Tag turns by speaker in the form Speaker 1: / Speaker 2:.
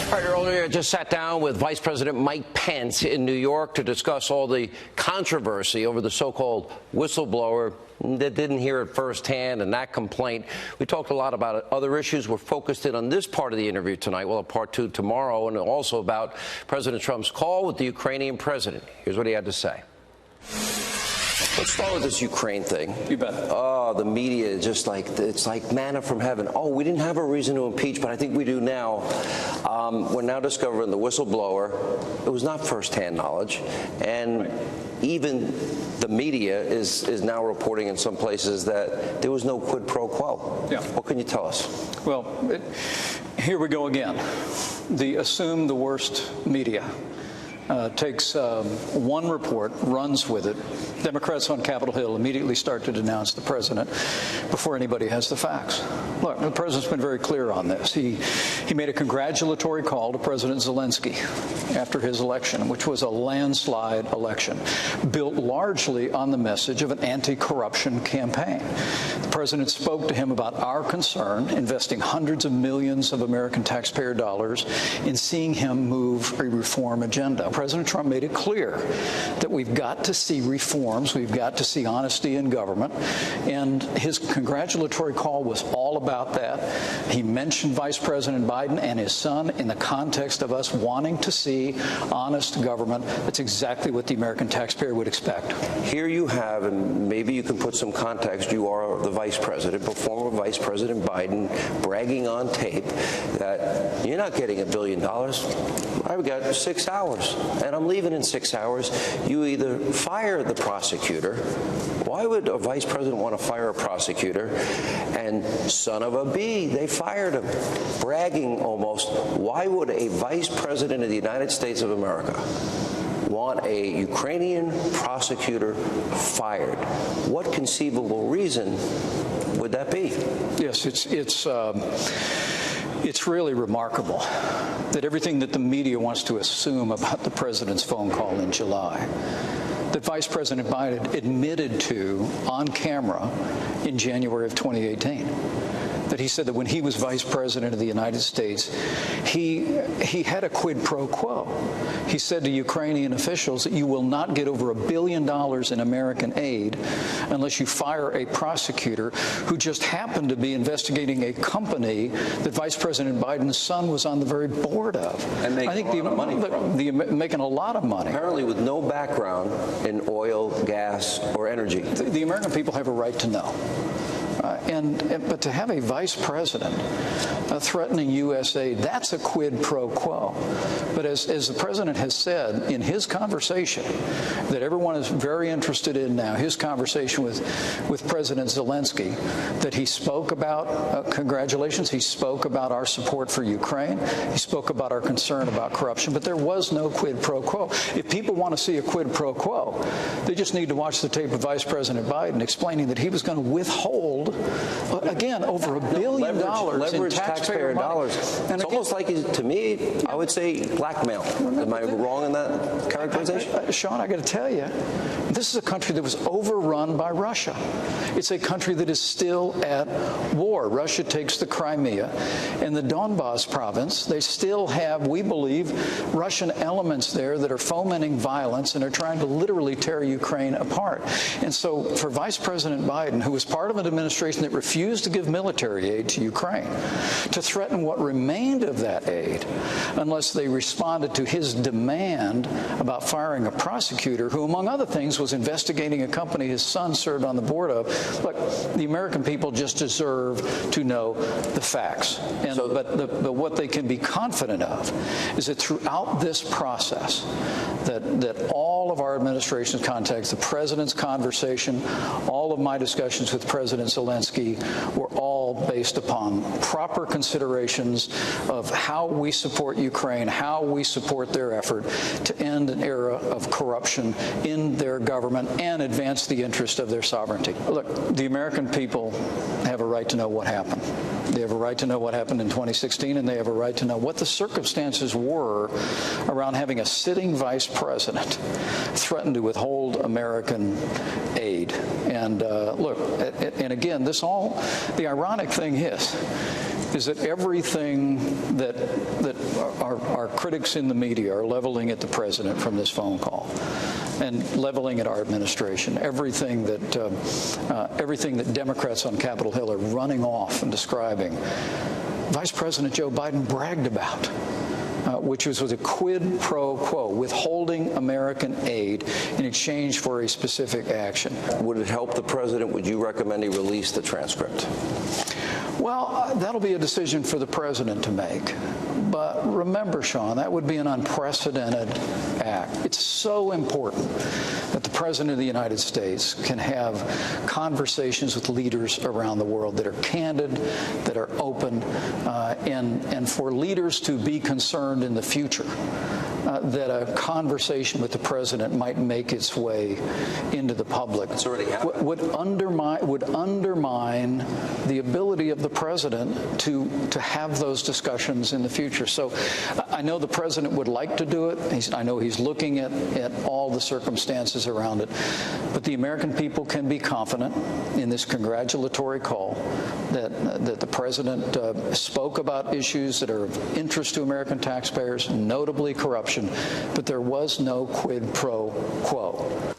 Speaker 1: All right, earlier I just sat down with Vice President Mike Pence in New York to discuss all the controversy over the so-called whistleblower that didn't hear it firsthand and that complaint. We talked a lot about other issues. We're focused in on this part of the interview tonight. We'll have part two tomorrow, and also about President Trump's call with the Ukrainian president. Here's what he had to say. Let's start with this Ukraine thing.
Speaker 2: You bet.
Speaker 1: Oh, the media is just like, it's like manna from heaven. Oh, we didn't have a reason to impeach, but I think we do now. We're now discovering the whistleblower. It was not firsthand knowledge. And even the media is now reporting in some places that there was no quid pro quo.
Speaker 2: Yeah.
Speaker 1: What can you tell us?
Speaker 2: Well, here we go again. The assume the worst media. Takes one report, runs with it. Democrats on Capitol Hill immediately start to denounce the president before anybody has the facts. Look, the president's been very clear on this. He made a congratulatory call to President Zelensky after his election, which was a landslide election, built largely on the message of an anti-corruption campaign. The president spoke to him about our concern, investing hundreds of millions of American taxpayer dollars in seeing him move a reform agenda. President Trump made it clear that we've got to see reforms, we've got to see honesty in government, and his congratulatory call was all about that. He mentioned Vice President Biden and his son in the context of us wanting to see honest government. That's exactly what the American taxpayer would expect.
Speaker 1: Here you have, and maybe you can put some context, you are the Vice President, but former Vice President Biden bragging on tape that you're not getting $1 billion. I've got 6 hours. And I'm leaving in 6 hours. You either fire the prosecutor. Why would a vice president want to fire a prosecutor? And son of a bee, they fired him. Bragging almost. Why would a vice president of the United States of America want a Ukrainian prosecutor fired? What conceivable reason would that be?
Speaker 2: Yes, it's really remarkable that everything that the media wants to assume about the president's phone call in July, that Vice President Biden admitted to on camera in January of 2018. That he said that when he was Vice President of the United States, he had a quid pro quo. He said to Ukrainian officials that you will not get over $1 billion in American aid unless you fire a prosecutor who just happened to be investigating a company that Vice President Biden's son was on the very board of.
Speaker 1: And making a lot of money.
Speaker 2: Making a lot of money.
Speaker 1: Apparently with no background in oil, gas, or energy.
Speaker 2: The American people have a right to know. But to have a vice president threatening U.S. aid, that's a quid pro quo. But as the president has said in his conversation that everyone is very interested in now, his conversation with President Zelensky, that he spoke about congratulations, he spoke about our support for Ukraine, he spoke about our concern about corruption, but there was no quid pro quo. If people want to see a quid pro quo, they just need to watch the tape of Vice President Biden explaining that he was going to withhold again, over $1 billion in taxpayer dollars.
Speaker 1: And it's almost like, to me, I would say blackmail. Am I wrong in that characterization?
Speaker 2: Sean, I got to tell you, this is a country that was overrun by Russia. It's a country that is still at war. Russia takes the Crimea and the Donbas province. They still have, we believe, Russian elements there that are fomenting violence and are trying to literally tear Ukraine apart. And so for Vice President Biden, who was part of an administration that refused to give military aid to Ukraine, to threaten what remained of that aid unless they responded to his demand about firing a prosecutor who, among other things, was investigating a company his son served on the board of. Look, the American people just deserve to know the facts. But what they can be confident of is that throughout this process, that all of our administration's contacts, the president's conversation, all of my discussions with President Zelensky were all based upon proper considerations of how we support Ukraine, how we support their effort to end an era of corruption in their government and advance the interest of their sovereignty. Look, the American people have a right to know what happened. They have a right to know what happened in 2016, and they have a right to know what the circumstances were around having a sitting vice president threaten to withhold American aid. And look, and again, the ironic thing is, is that everything that our critics in the media are leveling at the president from this phone call, and leveling at our administration, everything that Democrats on Capitol Hill are running off and describing, Vice President Joe Biden bragged about, which was a quid pro quo, withholding American aid in exchange for a specific action.
Speaker 1: Would it help the president? Would you recommend he release the transcript?
Speaker 2: Well, that'll be a decision for the president to make. But remember, Sean, that would be an unprecedented act. It's so important that the President of the United States can have conversations with leaders around the world that are candid, that are open, and for leaders to be concerned in the future that a conversation with the president might make its way into the public.
Speaker 1: It's already happened.
Speaker 2: Would undermine the ability of the president to have those discussions in the future. So I know the president would like to do it. I know he's looking at all the circumstances around it. But the American people can be confident in this congratulatory call that the president spoke about issues that are of interest to American taxpayers, notably corruption, but there was no quid pro quo.